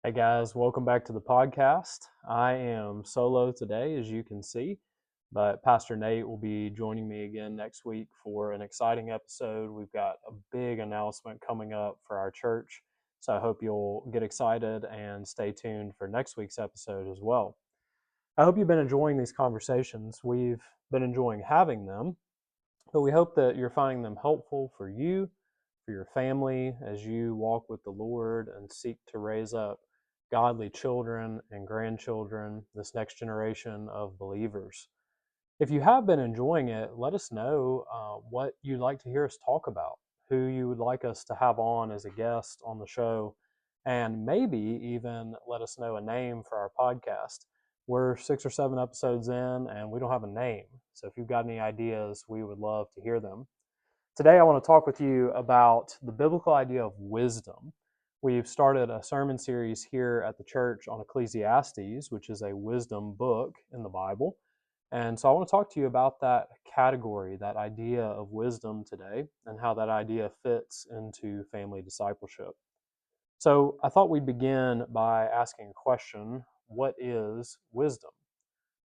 Hey guys, welcome back to the podcast. I am solo today, as you can see, but Pastor Nate will be joining me again next week for an exciting episode. We've got a big announcement coming up for our church, so I hope you'll get excited and stay tuned for next week's episode as well. I hope you've been enjoying these conversations. We've been enjoying having them, but we hope that you're finding them helpful for you, for your family, as you walk with the Lord and seek to raise up godly children and grandchildren, this next generation of believers. If you have been enjoying it, let us know what you'd like to hear us talk about, who you would like us to have on as a guest on the show, and maybe even let us know a name for our podcast. We're 6 or 7 episodes in and we don't have a name. So if you've got any ideas, we would love to hear them. Today, I want to talk with you about the biblical idea of wisdom. We've started a sermon series here at the church on Ecclesiastes, which is a wisdom book in the Bible. And so I want to talk to you about that category, that idea of wisdom today, and how that idea fits into family discipleship. So I thought we'd begin by asking a question: what is wisdom?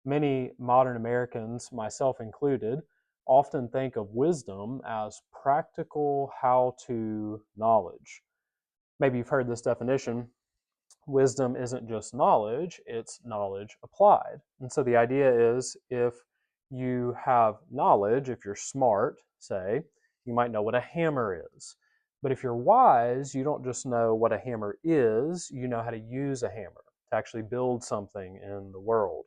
Many modern Americans, myself included, often think of wisdom as practical how to knowledge. Maybe you've heard this definition. Wisdom isn't just knowledge, it's knowledge applied. And so the idea is if you have knowledge, if you're smart, say, you might know what a hammer is. But if you're wise, you don't just know what a hammer is, you know how to use a hammer to actually build something in the world.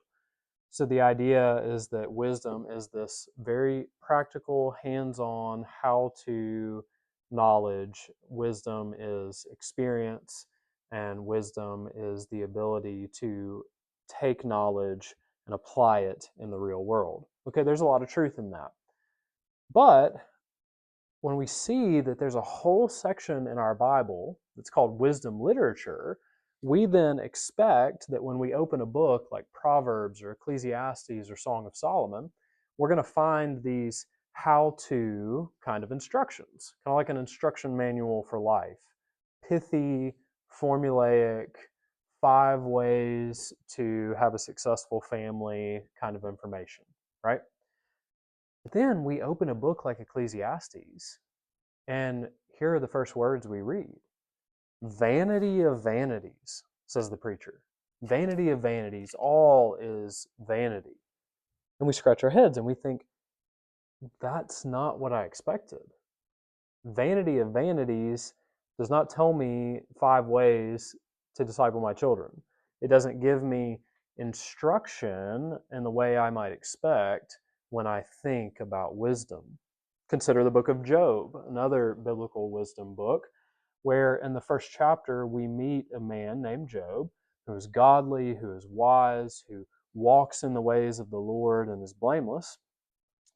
So the idea is that wisdom is this very practical, hands-on, how-to knowledge. Wisdom is experience, and wisdom is the ability to take knowledge and apply it in the real world. Okay, there's a lot of truth in that. But when we see that there's a whole section in our Bible that's called wisdom literature, we then expect that when we open a book like Proverbs or Ecclesiastes or Song of Solomon, we're going to find these how-to kind of instructions, kind of like an instruction manual for life. Pithy, formulaic, 5 ways to have a successful family kind of information, right? But then we open a book like Ecclesiastes, and here are the first words we read: Vanity of vanities, says the preacher. Vanity of vanities, all is vanity. And we scratch our heads and we think, that's not what I expected. Vanity of vanities does not tell me 5 ways to disciple my children. It doesn't give me instruction in the way I might expect when I think about wisdom. Consider the book of Job, another biblical wisdom book, where in the first chapter we meet a man named Job who is godly, who is wise, who walks in the ways of the Lord and is blameless.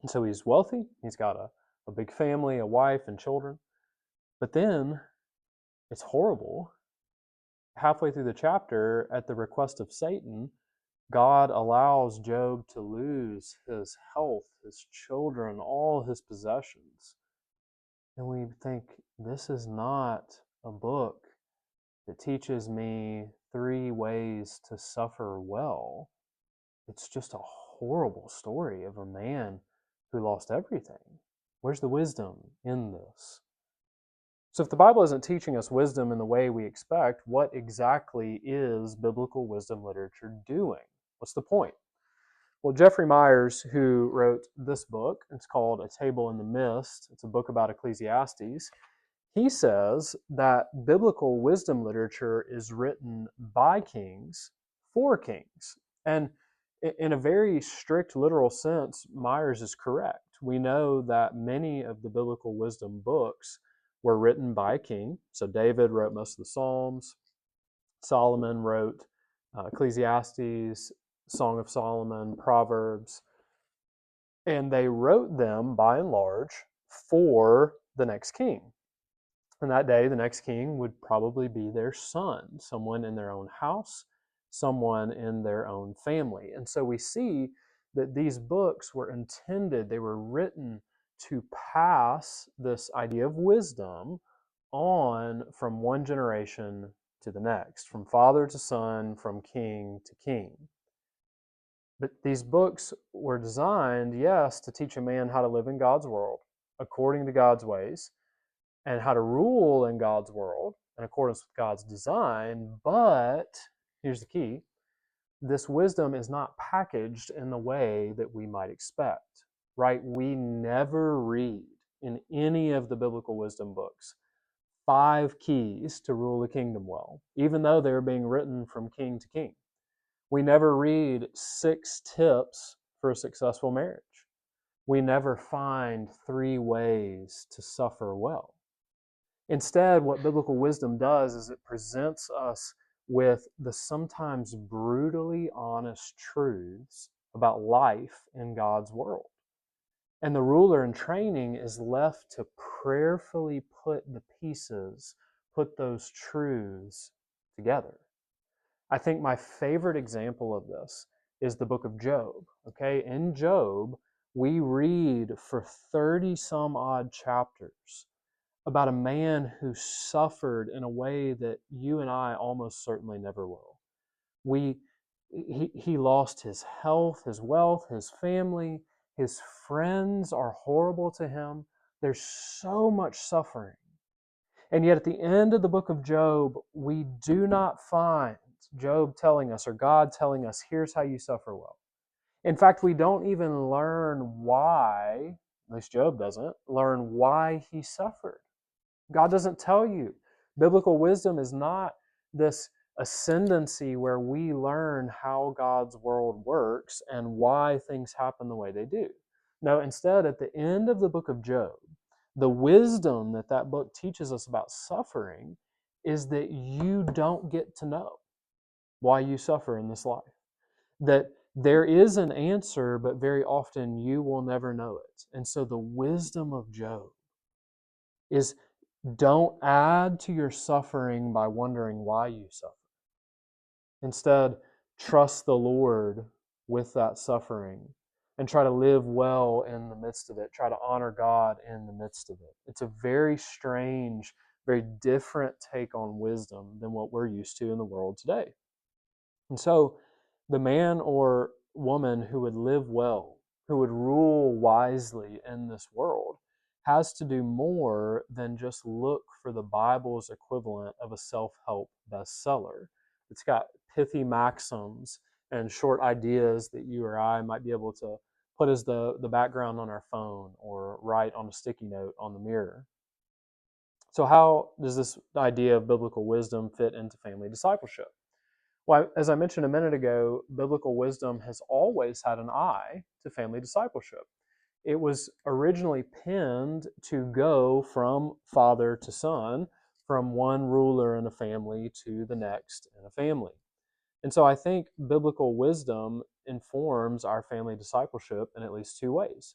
And so he's wealthy, he's got a big family, a wife, and children. But then it's horrible. Halfway through the chapter, at the request of Satan, God allows Job to lose his health, his children, all his possessions. And we think, this is not a book that teaches me 3 ways to suffer well. It's just a horrible story of a man who lost everything. Where's the wisdom in this? So if the Bible isn't teaching us wisdom in the way we expect, what exactly is biblical wisdom literature doing? What's the point? Well, Jeffrey Myers, who wrote this book, it's called A Table in the Mist, it's a book about Ecclesiastes, he says that biblical wisdom literature is written by kings for kings. And in a very strict literal sense, Myers is correct. We know that many of the biblical wisdom books were written by a king. So David wrote most of the Psalms. Solomon wrote Ecclesiastes, Song of Solomon, Proverbs. And they wrote them, by and large, for the next king. And that day, the next king would probably be their son, someone in their own house, someone in their own family. And so we see that these books were intended, they were written to pass this idea of wisdom on from one generation to the next, from father to son, from king to king. But these books were designed, yes, to teach a man how to live in God's world according to God's ways and how to rule in God's world in accordance with God's design. But here's the key: this wisdom is not packaged in the way that we might expect, right? We never read in any of the biblical wisdom books 5 keys to rule the kingdom well, even though they're being written from king to king. We never read 6 tips for a successful marriage. We never find 3 ways to suffer well. Instead, what biblical wisdom does is it presents us with the sometimes brutally honest truths about life in God's world. And the ruler in training is left to prayerfully put the pieces, put those truths together. I think my favorite example of this is the book of Job. Okay, in Job, we read for 30 some odd chapters about a man who suffered in a way that you and I almost certainly never will. He lost his health, his wealth, his family, his friends are horrible to him. There's so much suffering. And yet at the end of the book of Job, we do not find Job telling us or God telling us, here's how you suffer well. In fact, we don't even learn why, at least Job doesn't, learn why he suffered. God doesn't tell you. Biblical wisdom is not this ascendancy where we learn how God's world works and why things happen the way they do. No, instead, at the end of the book of Job, the wisdom that that book teaches us about suffering is that you don't get to know why you suffer in this life. That there is an answer, but very often you will never know it. And so the wisdom of Job is, don't add to your suffering by wondering why you suffer. Instead, trust the Lord with that suffering and try to live well in the midst of it. Try to honor God in the midst of it. It's a very strange, very different take on wisdom than what we're used to in the world today. And so, the man or woman who would live well, who would rule wisely in this world, has to do more than just look for the Bible's equivalent of a self-help bestseller. It's got pithy maxims and short ideas that you or I might be able to put as the background on our phone or write on a sticky note on the mirror. So how does this idea of biblical wisdom fit into family discipleship? Well, as I mentioned a minute ago, biblical wisdom has always had an eye to family discipleship. It was originally penned to go from father to son, from one ruler in a family to the next in a family. And so I think biblical wisdom informs our family discipleship in at least 2 ways.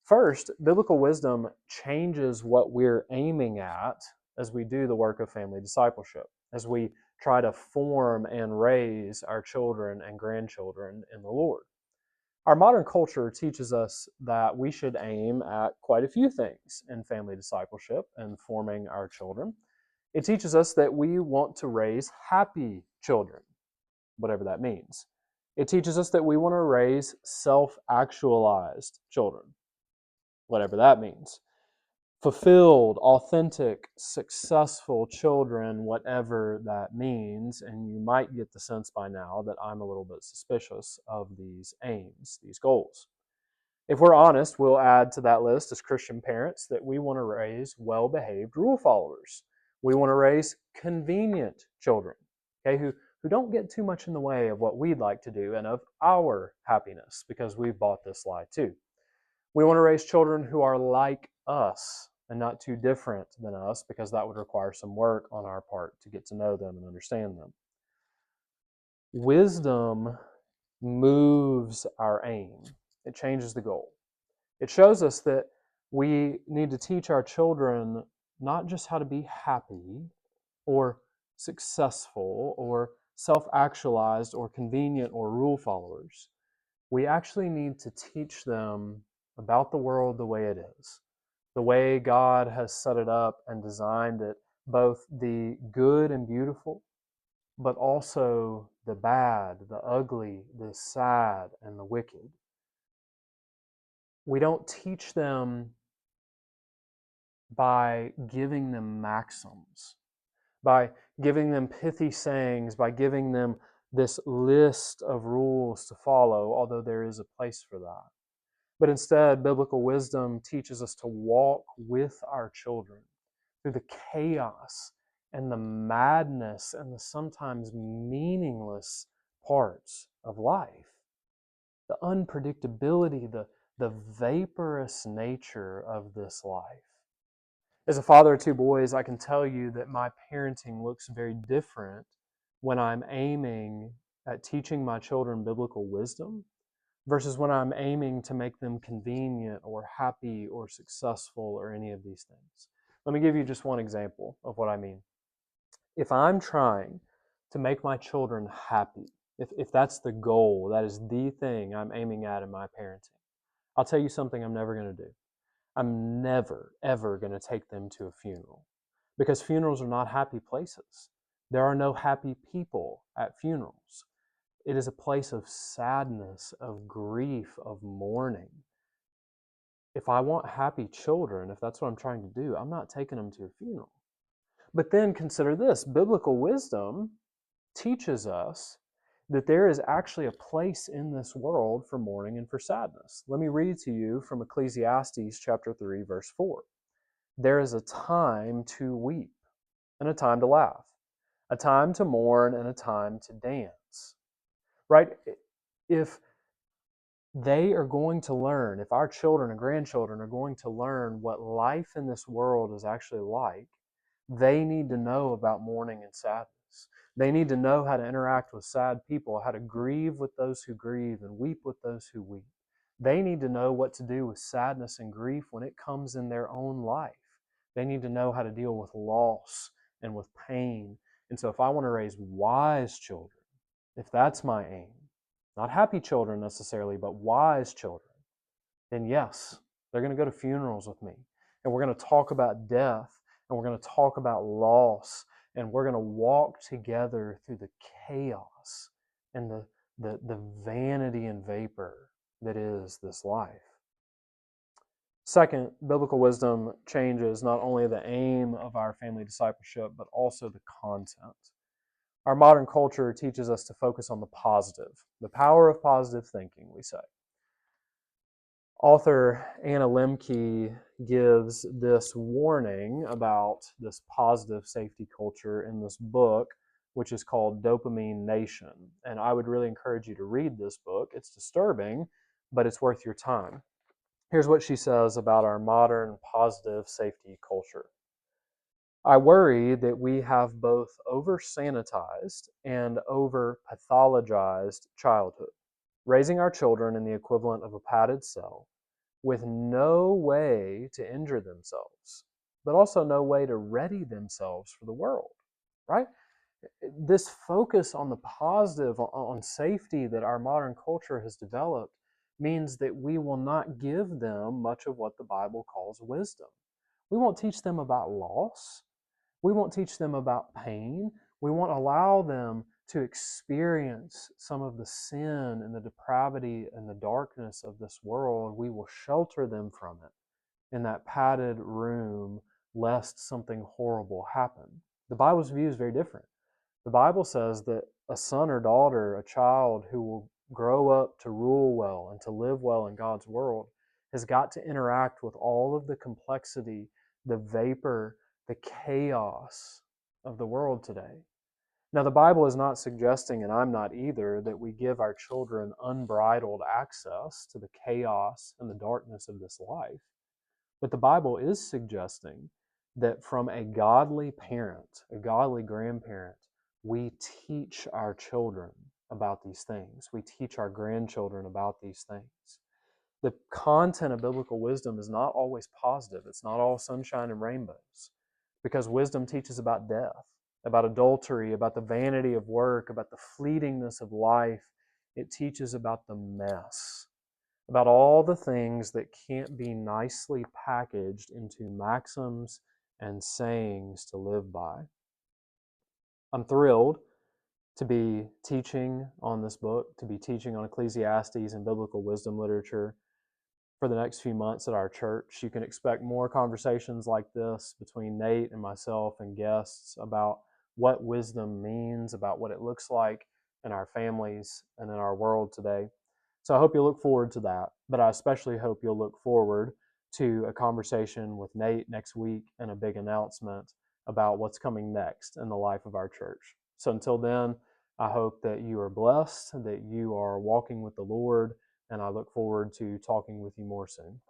First, biblical wisdom changes what we're aiming at as we do the work of family discipleship, as we try to form and raise our children and grandchildren in the Lord. Our modern culture teaches us that we should aim at quite a few things in family discipleship and forming our children. It teaches us that we want to raise happy children, whatever that means. It teaches us that we want to raise self-actualized children, whatever that means. Fulfilled, authentic, successful children, whatever that means. And you might get the sense by now that I'm a little bit suspicious of these aims, these goals. If we're honest, we'll add to that list as Christian parents that we want to raise well-behaved rule followers. We want to raise convenient children, okay, who don't get too much in the way of what we'd like to do and of our happiness, because we've bought this lie too. We want to raise children who are like us and not too different than us, because that would require some work on our part to get to know them and understand them. Wisdom moves our aim. It changes the goal. It shows us that we need to teach our children not just how to be happy or successful or self-actualized or convenient or rule followers. We actually need to teach them about the world the way it is, the way God has set it up and designed it, both the good and beautiful but also the bad, the ugly, the sad, and the wicked. We don't teach them by giving them maxims, by giving them pithy sayings, by giving them this list of rules to follow, although there is a place for that. But instead, biblical wisdom teaches us to walk with our children through the chaos and the madness and the sometimes meaningless parts of life. The unpredictability, the vaporous nature of this life. As a father of two boys, I can tell you that my parenting looks very different when I'm aiming at teaching my children biblical wisdom versus when I'm aiming to make them convenient or happy or successful or any of these things. Let me give you just one example of what I mean. If I'm trying to make my children happy, if that's the goal, that is the thing I'm aiming at in my parenting, I'll tell you something I'm never going to do. I'm never, ever going to take them to a funeral because funerals are not happy places. There are no happy people at funerals. It is a place of sadness, of grief, of mourning. If I want happy children, if that's what I'm trying to do, I'm not taking them to a funeral. But then consider this biblical wisdom teaches us that there is actually a place in this world for mourning and for sadness. Let me read to you from Ecclesiastes chapter 3, verse 4. There is a time to weep and a time to laugh, a time to mourn and a time to dance. Right? If they are going to learn, if our children and grandchildren are going to learn what life in this world is actually like, they need to know about mourning and sadness. They need to know how to interact with sad people, how to grieve with those who grieve and weep with those who weep. They need to know what to do with sadness and grief when it comes in their own life. They need to know how to deal with loss and with pain. And so, if I want to raise wise children, if that's my aim, not happy children necessarily, but wise children, then yes, they're going to go to funerals with me. And we're going to talk about death, and we're going to talk about loss, and we're going to walk together through the chaos and the vanity and vapor that is this life. Second, biblical wisdom changes not only the aim of our family discipleship, but also the content. Our modern culture teaches us to focus on the positive, the power of positive thinking, we say. Author Anna Lemke gives this warning about this positive safety culture in this book, which is called Dopamine Nation. And I would really encourage you to read this book. It's disturbing, but it's worth your time. Here's what she says about our modern positive safety culture. I worry that we have both over-sanitized and over-pathologized childhood, raising our children in the equivalent of a padded cell with no way to injure themselves, but also no way to ready themselves for the world, right? This focus on the positive, on safety that our modern culture has developed means that we will not give them much of what the Bible calls wisdom. We won't teach them about loss. We won't teach them about pain. We won't allow them to experience some of the sin and the depravity and the darkness of this world. We will shelter them from it in that padded room lest something horrible happen. The Bible's view is very different. The Bible says that a son or daughter, a child who will grow up to rule well and to live well in God's world, has got to interact with all of the complexity, the vapor, the chaos of the world today. Now, the Bible is not suggesting, and I'm not either, that we give our children unbridled access to the chaos and the darkness of this life. But the Bible is suggesting that from a godly parent, a godly grandparent, we teach our children about these things. We teach our grandchildren about these things. The content of biblical wisdom is not always positive. It's not all sunshine and rainbows, because wisdom teaches about death, about adultery, about the vanity of work, about the fleetingness of life. It teaches about the mess, about all the things that can't be nicely packaged into maxims and sayings to live by. I'm thrilled to be teaching on this book, to be teaching on Ecclesiastes and biblical wisdom literature for the next few months at our church. You can expect more conversations like this between Nate and myself and guests about what wisdom means, about what it looks like in our families and in our world today. So I hope you look forward to that, but I especially hope you'll look forward to a conversation with Nate next week and a big announcement about what's coming next in the life of our church. So until then, I hope that you are blessed, that you are walking with the Lord, and I look forward to talking with you more soon.